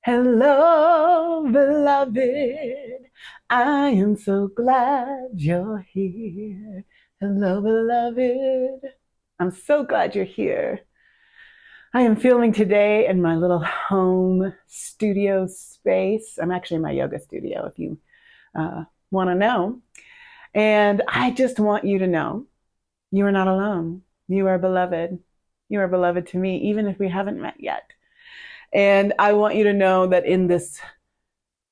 Hello, beloved. I am so glad you're here. Hello, beloved. I'm so glad you're here. I am filming today in my little home studio space. I'm actually in my yoga studio, if you want to know. And I just want you to know you are not alone. You are beloved. You are beloved to me, even if we haven't met yet. And I want you to know that in this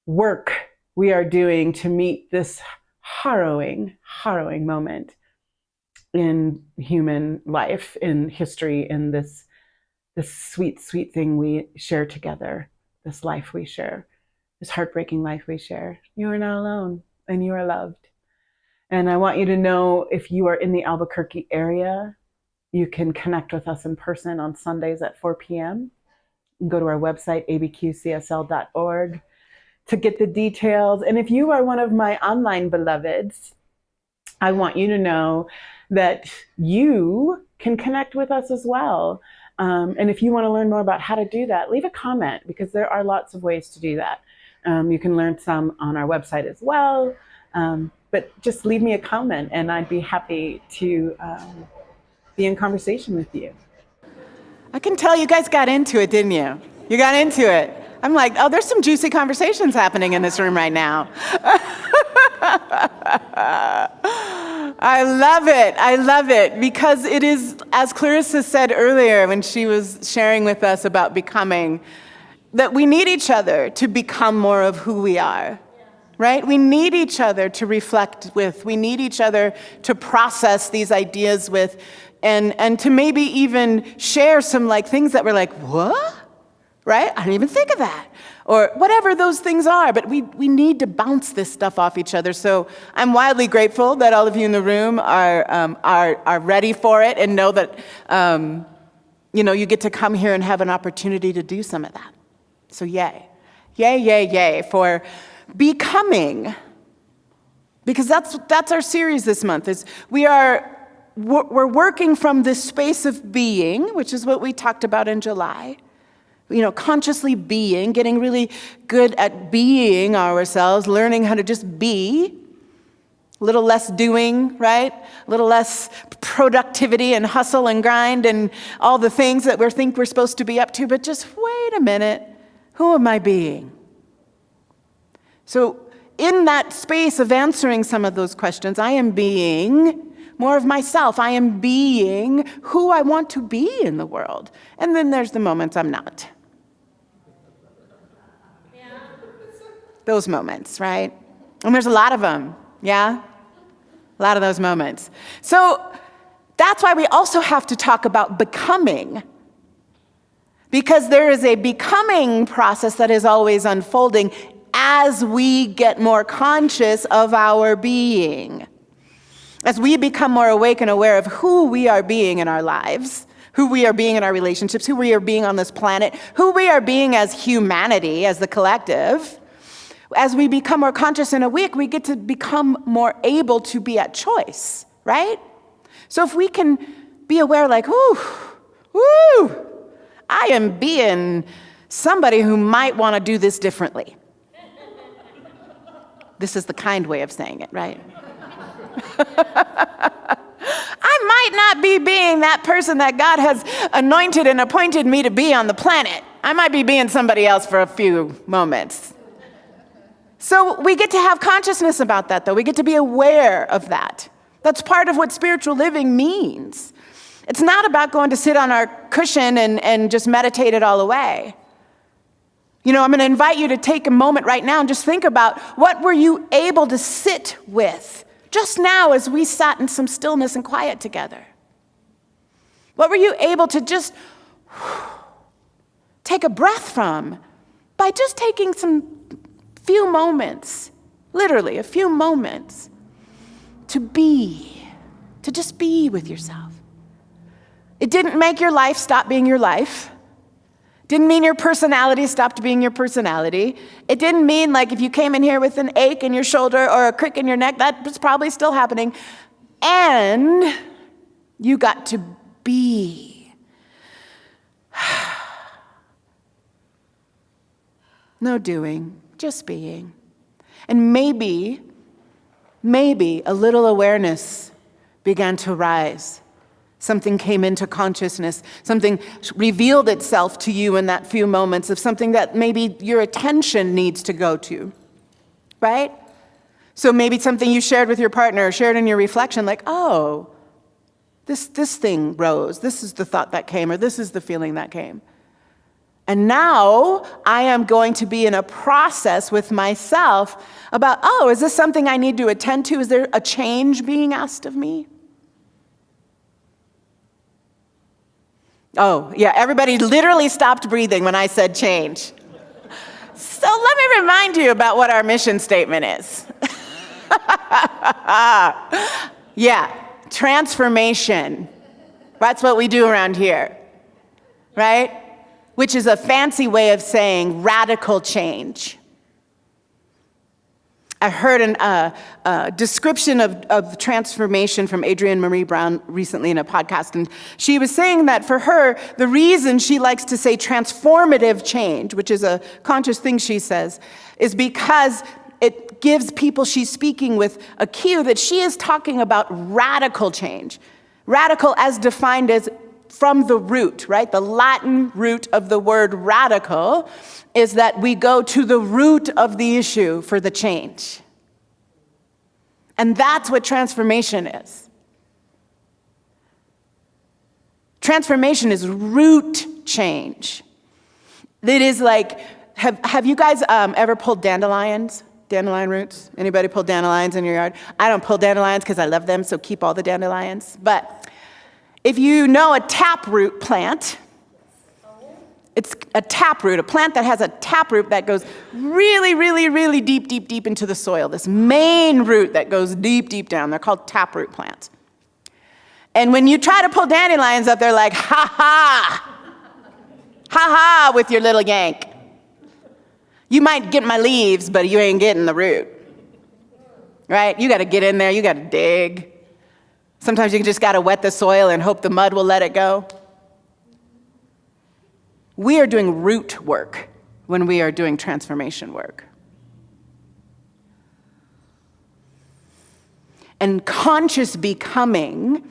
work we are doing to meet this harrowing moment in human life, in history, in this sweet thing we share together, this life we share, this heartbreaking life we share. You are not alone, and you are loved. And I want you to know, if you are in the Albuquerque area, you can connect with us in person on Sundays at 4 p.m. Go to our website, ABQCSL.org, to get the details. And if you are one of my online beloveds, I want you to know that you can connect with us as well. And if you want to learn more about how to do that, leave a comment, because there are lots of ways to do that. You can learn some on our website as well. But just leave me a comment and I'd be happy to be in conversation with you. I can tell you guys got into it, didn't you? You got into it. I'm like, oh, there's some juicy conversations happening in this room right now. I love it, because it is, as Clarissa said earlier when she was sharing with us about becoming, that we need each other to become more of who we are, right? We need each other to reflect with. We need each other to process these ideas with, and to maybe even share some things that we're like, what? Right? I didn't even think of that. Or whatever those things are, but we need to bounce this stuff off each other. So I'm wildly grateful that all of you in the room are ready for it and know that you get to come here and have an opportunity to do some of that. So yay for becoming, because that's our series this month. Is we're working from this space of being, which is what we talked about in July. Consciously being, getting really good at being ourselves, learning how to just be, a little less doing, right? A little less productivity and hustle and grind and all the things that we think we're supposed to be up to, but just wait a minute, who am I being? So in that space of answering some of those questions, I am being more of myself. I am being who I want to be in the world. And then there's the moments I'm not. Those moments, right? And there's a lot of them, yeah? A lot of those moments. So that's why we also have to talk about becoming. Because there is a becoming process that is always unfolding as we get more conscious of our being. As we become more awake and aware of who we are being in our lives, who we are being in our relationships, who we are being on this planet, who we are being as humanity, as the collective, as we become more conscious and awake, we get to become more able to be at choice, right? So if we can be aware I am being somebody who might want to do this differently. This is the kind way of saying it, right? I might not be being that person that God has anointed and appointed me to be on the planet. I might be being somebody else for a few moments. So we get to have consciousness about that, though. We get to be aware of that. That's part of what spiritual living means. It's not about going to sit on our cushion and just meditate it all away. I'm going to invite you to take a moment right now and just think about, what were you able to sit with just now as we sat in some stillness and quiet together? What were you able to just take a breath from by just taking some few moments, literally a few moments, to just be with yourself? It didn't make your life stop being your life. Didn't mean your personality stopped being your personality. It didn't mean if you came in here with an ache in your shoulder or a crick in your neck, that was probably still happening. And You got to be. No doing, just being. And maybe a little awareness began to rise. Something came into consciousness. Something revealed itself to you in that few moments of something that maybe your attention needs to go to, right? So maybe something you shared with your partner, or shared in your reflection, like, oh, this thing rose. This is the thought that came, or this is the feeling that came. And now I am going to be in a process with myself about, oh, is this something I need to attend to? Is there a change being asked of me? Oh, yeah, everybody literally stopped breathing when I said change. So let me remind you about what our mission statement is. Yeah, transformation. That's what we do around here, right? Which is a fancy way of saying radical change. I heard a description of transformation from Adrienne Marie Brown recently in a podcast, and she was saying that for her, the reason she likes to say transformative change, which is a conscious thing she says, is because it gives people she's speaking with a cue that she is talking about radical change. Radical as defined as from the root, right? The Latin root of the word radical is that we go to the root of the issue for the change. And that's what transformation is. Transformation is root change. It is like, have you guys ever pulled dandelions? Dandelion roots? Anybody pull dandelions in your yard? I don't pull dandelions because I love them, so keep all the dandelions. But if you know a taproot plant, it's a taproot, a plant that has a taproot that goes really, really, really deep, deep, deep into the soil. This main root that goes deep, deep down. They're called taproot plants. And when you try to pull dandelions up, they're like, ha ha, ha ha, with your little yank. You might get my leaves, but you ain't getting the root, right? You got to get in there. You got to dig. Sometimes you just got to wet the soil and hope the mud will let it go. We are doing root work when we are doing transformation work. And conscious becoming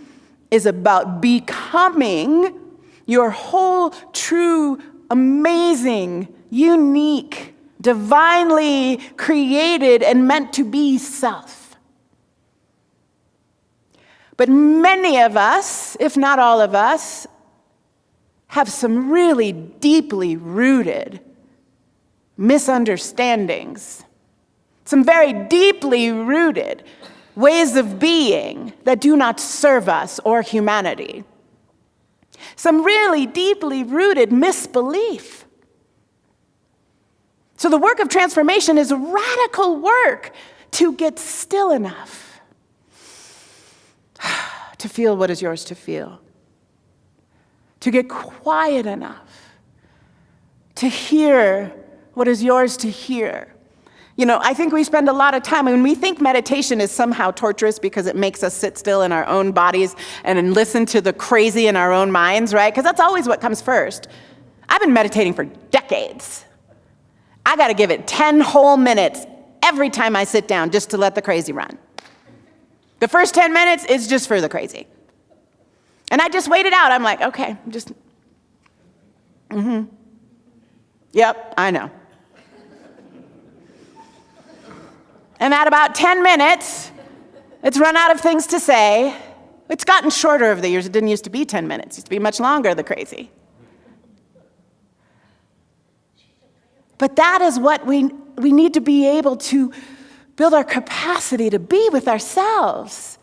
is about becoming your whole, true, amazing, unique, divinely created and meant to be self. But many of us, if not all of us, have some really deeply rooted misunderstandings, some very deeply rooted ways of being that do not serve us or humanity, some really deeply rooted misbelief. So the work of transformation is radical work to get still enough to feel what is yours to feel, to get quiet enough to hear what is yours to hear. You know, I think we spend a lot of time, when we think meditation is somehow torturous because it makes us sit still in our own bodies and then listen to the crazy in our own minds, right? Because that's always what comes first. I've been meditating for decades. I got to give it 10 whole minutes every time I sit down just to let the crazy run. The first 10 minutes is just for the crazy. And I just wait it out. I'm like, okay, just, yep, I know. And at about 10 minutes, it's run out of things to say. It's gotten shorter over the years. It didn't used to be 10 minutes. It used to be much longer, the crazy. But that is what we need to be able to build our capacity to be with ourselves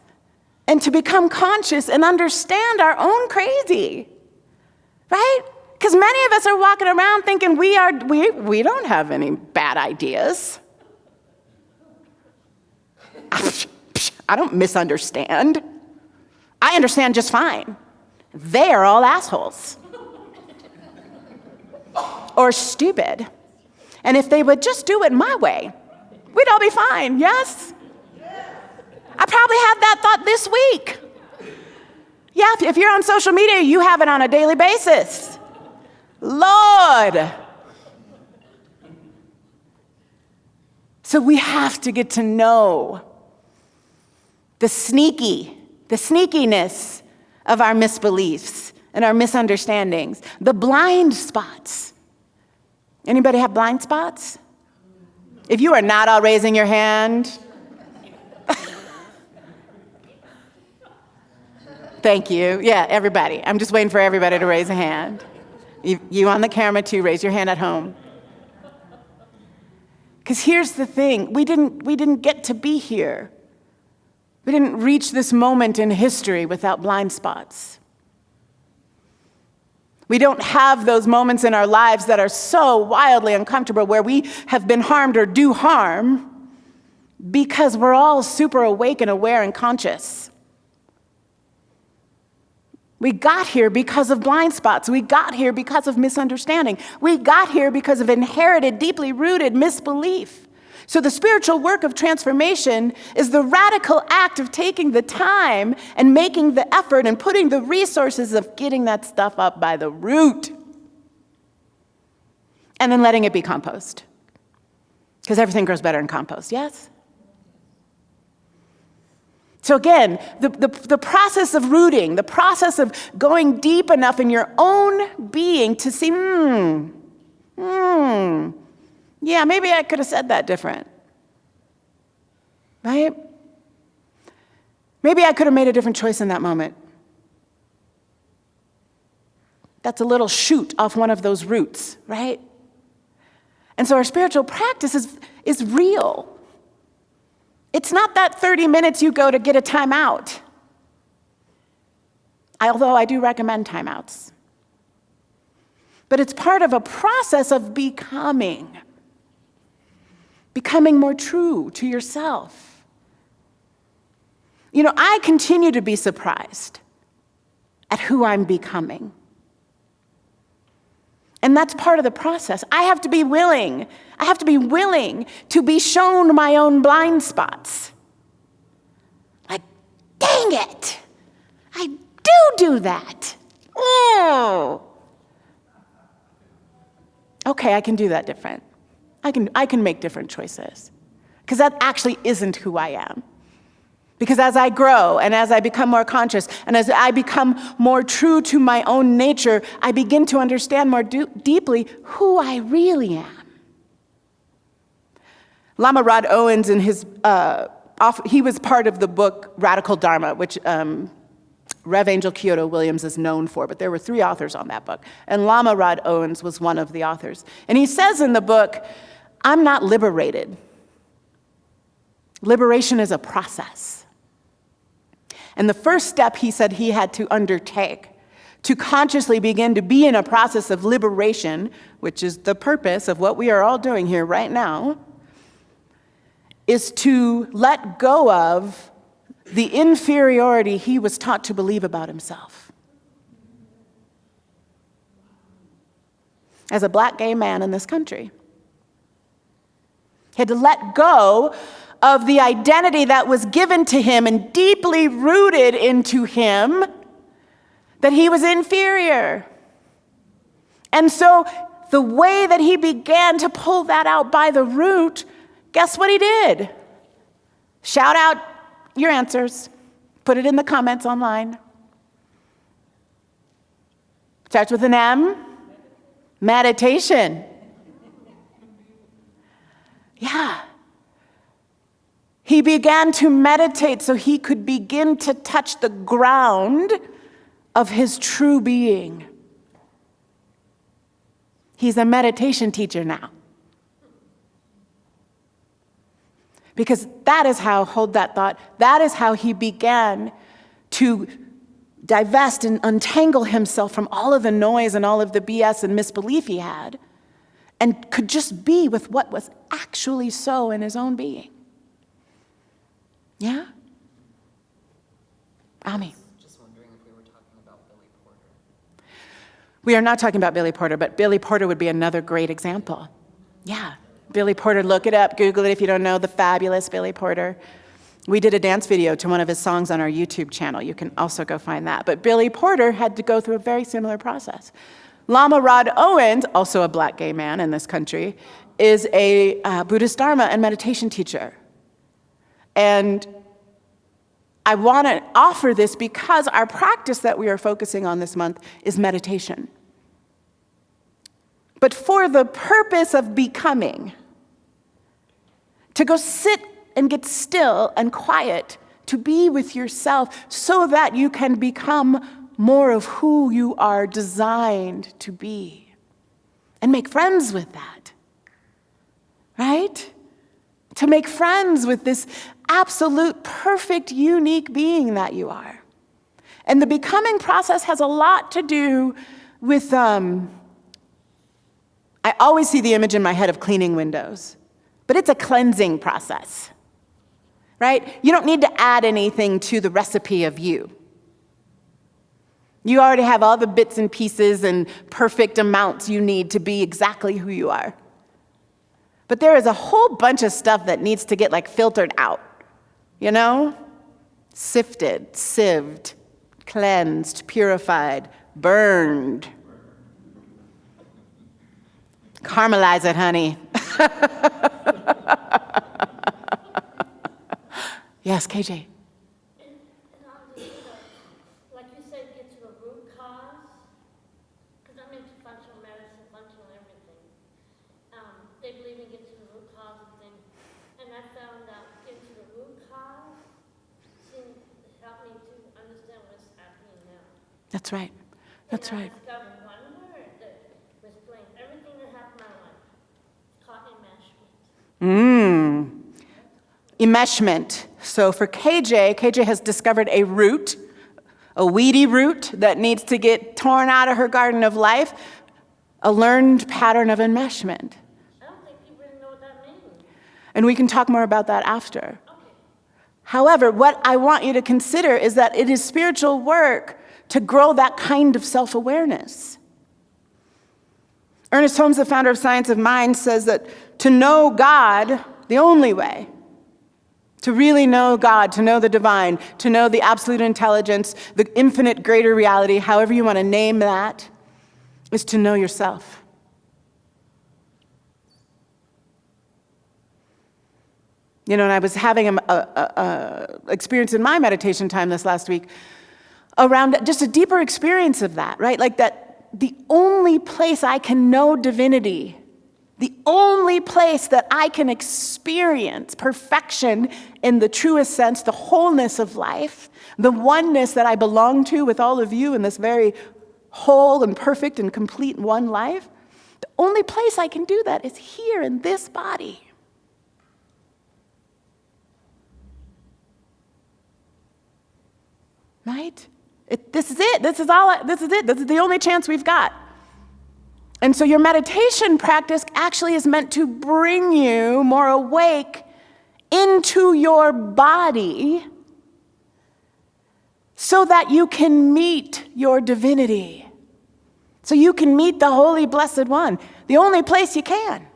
and to become conscious and understand our own crazy, right? Because many of us are walking around thinking we don't have any bad ideas. I don't misunderstand. I understand just fine. They are all assholes or stupid. And if they would just do it my way, we'd all be fine, yes? I probably had that thought this week. Yeah, if if you're on social media, you have it on a daily basis. Lord. So we have to get to know the sneakiness of our misbeliefs and our misunderstandings, the blind spots. Anybody have blind spots? If you are not all raising your hand, thank you. Yeah, everybody. I'm just waiting for everybody to raise a hand. You on the camera too, raise your hand at home. Because here's the thing, we didn't get to be here. We didn't reach this moment in history without blind spots. We don't have those moments in our lives that are so wildly uncomfortable where we have been harmed or do harm because we're all super awake and aware and conscious. We got here because of blind spots. We got here because of misunderstanding. We got here because of inherited, deeply rooted misbelief. So the spiritual work of transformation is the radical act of taking the time and making the effort and putting the resources of getting that stuff up by the root. And then letting it be compost. Because everything grows better in compost, yes? So again, the process of rooting, the process of going deep enough in your own being to see, yeah, maybe I could have said that different, right? Maybe I could have made a different choice in that moment. That's a little shoot off one of those roots, right? And so our spiritual practice is real. It's not that 30 minutes you go to get a timeout. Although I do recommend timeouts. But it's part of a process of becoming more true to yourself. You know, I continue to be surprised at who I'm becoming. And that's part of the process. I have to be willing to be shown my own blind spots. Like, dang it, I do that. Oh. Okay, I can do that different. I can make different choices. Because that actually isn't who I am. Because as I grow and as I become more conscious and as I become more true to my own nature, I begin to understand more deeply who I really am. Lama Rod Owens, in his, he was part of the book Radical Dharma, which Rev. Angel Kyoto Williams is known for, but there were 3 authors on that book. And Lama Rod Owens was one of the authors. And he says in the book, I'm not liberated. Liberation is a process. And the first step he said he had to undertake to consciously begin to be in a process of liberation, which is the purpose of what we are all doing here right now, is to let go of the inferiority he was taught to believe about himself. As a black gay man in this country, he had to let go of the identity that was given to him and deeply rooted into him, that he was inferior. And so the way that he began to pull that out by the root, guess what he did? Shout out your answers. Put it in the comments online. Starts with an M. Meditation. Yeah. He began to meditate so he could begin to touch the ground of his true being. He's a meditation teacher now. Because that is how, hold that thought, that is how he began to divest and untangle himself from all of the noise and all of the BS and misbelief he had, and could just be with what was actually so in his own being. Yeah? Ami. Just wondering if we were talking about Billy Porter. We are not talking about Billy Porter, but Billy Porter would be another great example. Yeah. Billy Porter, look it up, Google it if you don't know the fabulous Billy Porter. We did a dance video to one of his songs on our YouTube channel. You can also go find that. But Billy Porter had to go through a very similar process. Lama Rod Owens, also a black gay man in this country, is a Buddhist Dharma and meditation teacher. And I want to offer this because our practice that we are focusing on this month is meditation. But for the purpose of becoming, to go sit and get still and quiet, to be with yourself so that you can become more of who you are designed to be and make friends with that, right? To make friends with this absolute, perfect, unique being that you are. And the becoming process has a lot to do with, I always see the image in my head of cleaning windows, but it's a cleansing process, right? You don't need to add anything to the recipe of you. You already have all the bits and pieces and perfect amounts you need to be exactly who you are. But there is a whole bunch of stuff that needs to get like filtered out, you know? Sifted, sieved, cleansed, purified, burned. Caramelize it, honey. Yes, KJ. Like you said, get to the root cause, because I'm into functional medicine, functional everything. They believe in get to the root cause of things. And I found out get to the root cause seemed to help me to understand what's happening now. That's right. That's and right. I discovered one word that explains everything that happened in my life. It's called enmeshment. Enmeshment. So for KJ has discovered a root, a weedy root that needs to get torn out of her garden of life, a learned pattern of enmeshment. I don't think people really know what that means. And we can talk more about that after. Okay. However, what I want you to consider is that it is spiritual work to grow that kind of self-awareness. Ernest Holmes, the founder of Science of Mind, says that to know God, the only way, to really know God, to know the divine, to know the absolute intelligence, the infinite greater reality, however you want to name that, is to know yourself. You know, and I was having an experience in my meditation time this last week around just a deeper experience of that, right? Like that the only place I can know divinity, the only place that I can experience perfection in the truest sense, the wholeness of life, the oneness that I belong to with all of you in this very whole and perfect and complete one life, the only place I can do that is here in this body. Right? This is it. This is it. This is the only chance we've got. And so your meditation practice actually is meant to bring you more awake into your body so that you can meet your divinity. So you can meet the Holy Blessed One, the only place you can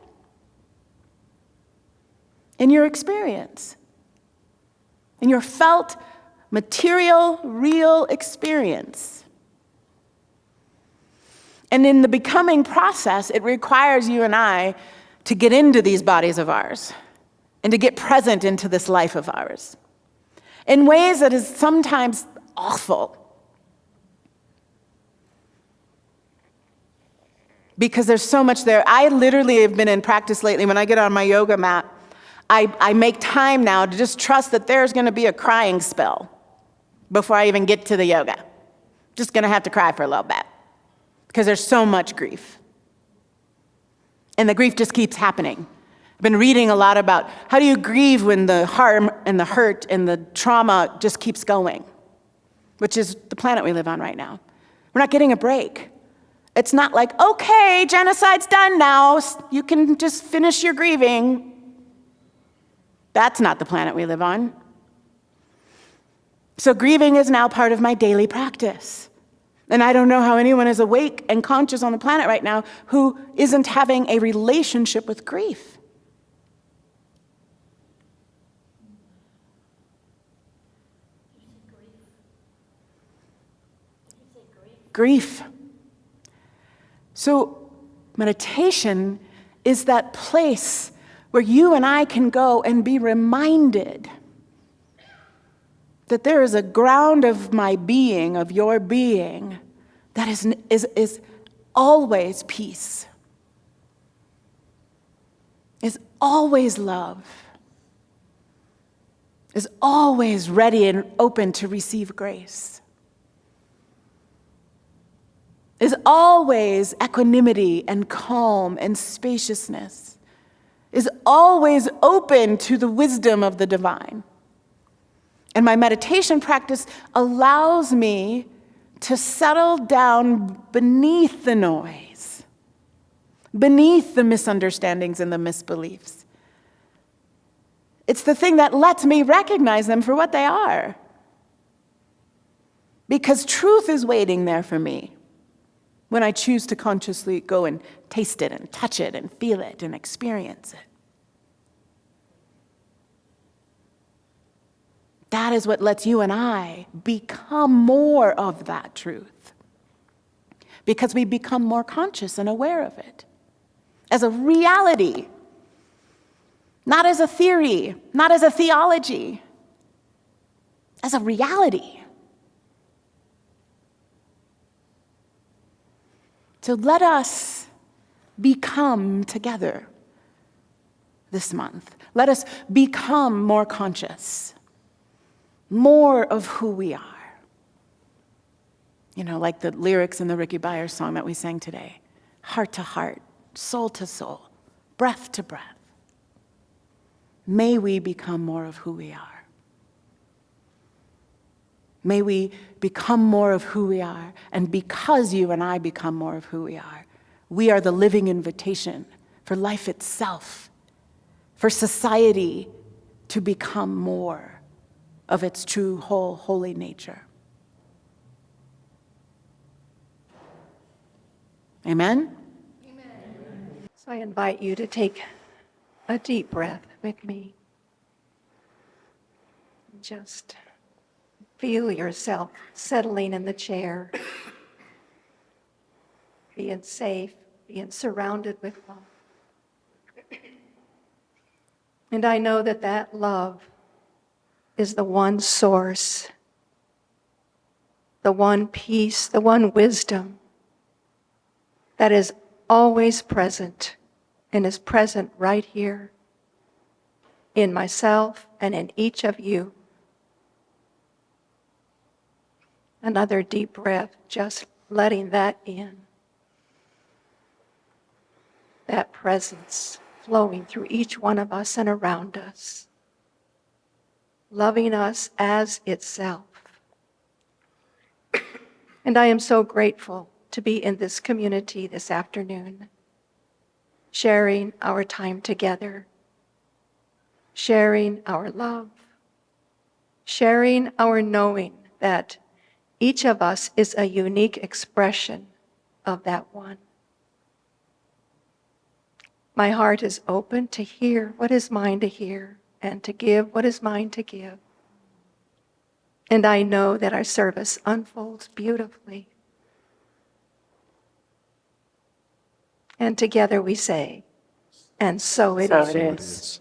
in your experience, in your felt, material, real experience. And in the becoming process, it requires you and I to get into these bodies of ours and to get present into this life of ours in ways that is sometimes awful. Because there's so much there. I literally have been in practice lately. When I get on my yoga mat, I make time now to just trust that there's going to be a crying spell before I even get to the yoga. Just going to have to cry for a little bit because there's so much grief. And the grief just keeps happening. I've been reading a lot about how do you grieve when the harm and the hurt and the trauma just keeps going, which is the planet we live on right now. We're not getting a break. It's not like, okay, genocide's done now. You can just finish your grieving. That's not the planet we live on. So grieving is now part of my daily practice. And I don't know how anyone is awake and conscious on the planet right now who isn't having a relationship with grief. grief. So meditation is that place where you and I can go and be reminded that there is a ground of my being, of your being, that is always peace, is always love, is always ready and open to receive grace, is always equanimity and calm and spaciousness, is always open to the wisdom of the divine. And my meditation practice allows me to settle down beneath the noise, beneath the misunderstandings and the misbeliefs. It's the thing that lets me recognize them for what they are. Because truth is waiting there for me when I choose to consciously go and taste it and touch it and feel it and experience it. That is what lets you and I become more of that truth, because we become more conscious and aware of it as a reality, not as a theory, not as a theology, as a reality. So let us become together this month. Let us become more conscious, more of who we are. You know, like the lyrics in the Ricky Byers song that we sang today. Heart to heart, soul to soul, breath to breath. May we become more of who we are. May we become more of who we are. And because you and I become more of who we are the living invitation for life itself, for society to become more of its true, whole, holy nature. Amen? Amen. So I invite you to take a deep breath with me. Just feel yourself settling in the chair, being safe, being surrounded with love. And I know that that love is the one source, the one peace, the one wisdom that is always present and is present right here in myself and in each of you. Another deep breath, just letting that in. That presence flowing through each one of us and around us, loving us as itself. And I am so grateful to be in this community this afternoon, sharing our time together, sharing our love, sharing our knowing that each of us is a unique expression of that one. My heart is open to hear what is mine to hear and to give what is mine to give. And I know that our service unfolds beautifully. And together we say, and so it is. So it is.